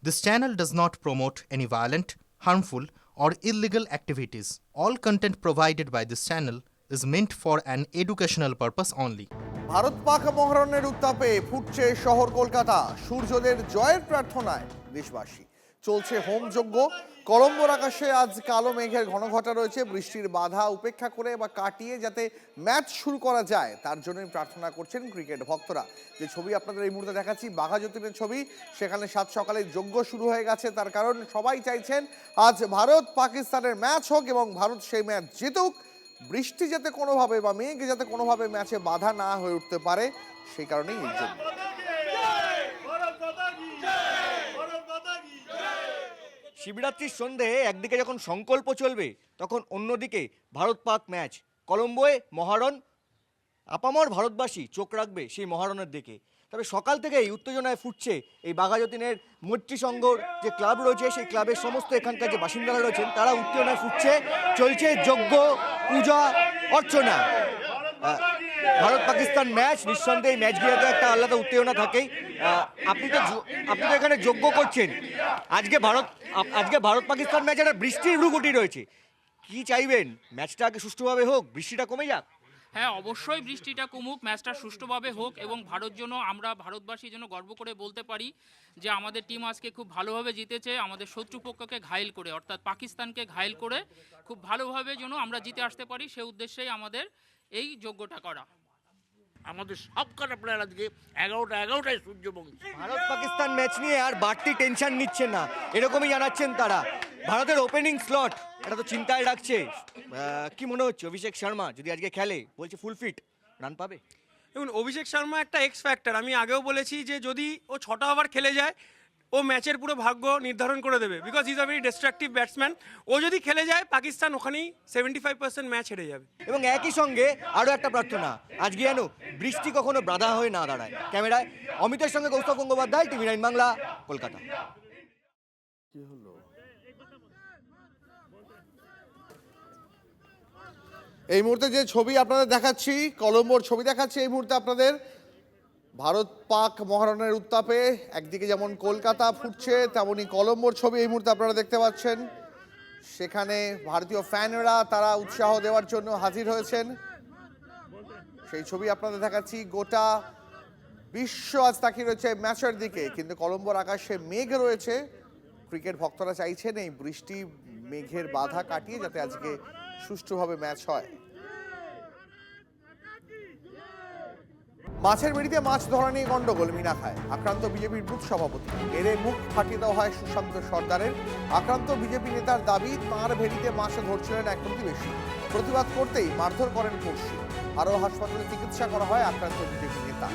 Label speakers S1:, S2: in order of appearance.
S1: This channel does not promote any violent, harmful, or illegal activities. All content provided by this channel is meant for an educational purpose only.
S2: Bharat Pak মহারণের উত্তাপে ফুটছে শহর কলকাতা। সূর্যদের জয়ের প্রার্থনায় দেশবাসী। চলছে হোমযজ্ঞ। কলম্বোর আকাশে আজ কালো মেঘের ঘনঘটা রয়েছে। বৃষ্টির বাধা উপেক্ষা করে বা কাটিয়ে যাতে ম্যাচ শুরু করা যায় তার জন্যই প্রার্থনা করছেন ক্রিকেট ভক্তরা। যে ছবি আপনাদের এই মুহূর্তে দেখাচ্ছি বাঘা যতীনের ছবি, সেখানে সাত সকালে যজ্ঞ শুরু হয়ে গেছে। তার কারণ সবাই চাইছেন আজ ভারত পাকিস্তানের ম্যাচ হোক এবং ভারত সেই ম্যাচ জিতুক। বৃষ্টি যাতে কোনোভাবে বা মেঘ যাতে কোনোভাবে ম্যাচে বাধা না হয়ে উঠতে পারে, সেই কারণেই এই জন্য।
S3: শিবরাত্রির সন্ধে একদিকে যখন সংকল্প চলবে, তখন অন্যদিকে ভারত পাক ম্যাচ। কলম্বোয় মহারণ, আপামর ভারতবাসী চোখ রাখবে সেই মহারণের দিকে। তবে সকাল থেকেই উত্তেজনায় ফুটছে এই বাঘা যতীনের মৈত্রী সংঘর যে ক্লাব রয়েছে, সেই ক্লাবের সমস্ত এখানকার যে বাসিন্দারা রয়েছেন তারা উত্তেজনায় ফুটছে। চলছে যজ্ঞ, পূজা, অর্চনা। ভারত পাকিস্তান ম্যাচ, নিঃসন্দেহে ম্যাচ ঘিরে একটা আলাদা উত্তেজনা থাকেই। আপনি তো এখানে যজ্ঞ করছেন। আজকে ভারত পাকিস্তান ম্যাচ একটা বৃষ্টির ভ্রুকুটি রয়েছে। কি চাইবেন? ম্যাচটা আগে সুষ্ঠুভাবে হোক, বৃষ্টিটা কমে যাক?
S4: হ্যাঁ, অবশ্যই বৃষ্টিটা কমুক, ম্যাচটা সুষ্ঠুভাবে হোক এবং আমরা ভারতবাসীর জন্য গর্ব করে বলতে পারি যে আমাদের টিম আজকে খুব ভালোভাবে জিতেছে। আমাদের শত্রুপক্ষকে ঘায়েল করে, অর্থাৎ পাকিস্তানকে ঘায়েল করে খুব ভালোভাবে যেন আমরা জিতে আসতে পারি, সেই উদ্দেশ্যেই আমাদের এই যজ্ঞটা করা।
S5: আমাদের সব কটা প্লেয়ার আজকে 11টায় সূর্যবংশী।
S3: ভারত পাকিস্তান ম্যাচ নিয়ে আর বাড়তি টেনশন নিচ্ছেন না, এরকমই জানাচ্ছেন তারা। ভারতের ওপেনিং স্লট এটা তো চিন্তায় রাখছে। কি মনে হচ্ছে অভিষেক শর্মা যদি আজকে খেলে, বলছে ফুল ফিট, রান পাবে?
S6: দেখুন, অভিষেক শর্মা একটা এক্স ফ্যাক্টর। আমি আগেও বলেছি যে যদি ও 6টা ওভার খেলে যায়, ও ম্যাচের পুরো ভাগ্য নির্ধারণ করে দেবে, because is a very destructive batsman. ও যদি খেলে যায়, পাকিস্তান ওখানেই 75% ম্যাচ হেরে যাবে।
S3: এবং একই সঙ্গে আরও একটা প্রার্থনা, আজকে যেন বৃষ্টি কখনো বাধা হয়ে না দাঁড়ায়। ক্যামেরায় অমিতের সঙ্গে কৌস্তব গঙ্গোপাধ্যায়, TV9 বাংলা, কলকাতা।
S2: এই মুহূর্তে যে ছবি আপনাদের দেখাচ্ছি, কলম্বোর ছবি দেখাচ্ছি এই মুহূর্তে আপনাদের। ভারত পাক মহারণের উত্তাপে একদিকে যেমন কলকাতা ফুটছে, তেমনি কলম্বোর ছবি এই মুহূর্তে আপনারা দেখতে পাচ্ছেন। সেখানে ভারতীয় ফ্যানরা তারা উৎসাহ দেওয়ার জন্য হাজির হয়েছেন। সেই ছবি আপনাদের দেখাচ্ছি। গোটা বিশ্ব আজ তাকিয়ে রয়েছে ম্যাচের দিকে, কিন্তু কলম্বোর আকাশে মেঘ রয়েছে। ক্রিকেট ভক্তরা চাইছেন এই বৃষ্টি মেঘের বাধা কাটিয়ে যাতে আজকে সুষ্ঠুভাবে ম্যাচ হয়। মাছের বেড়িতে মাছ ধরা নিয়ে গন্ডগোল মিনাখায়। আক্রান্ত বিজেপির বুথ সভাপতি, এরে মুখ ফাটিয়ে দেওয়া হয় সুশান্ত সর্দারের। আক্রান্ত বিজেপি নেতার দাবি, তাঁর ভেড়িতে মাছ ধরছিলেন এক প্রতিবেশী। প্রতিবাদ করতেই মারধর করেন পড়শি। আরও হাসপাতালে চিকিৎসা করা হয় আক্রান্ত বিজেপি নেতা।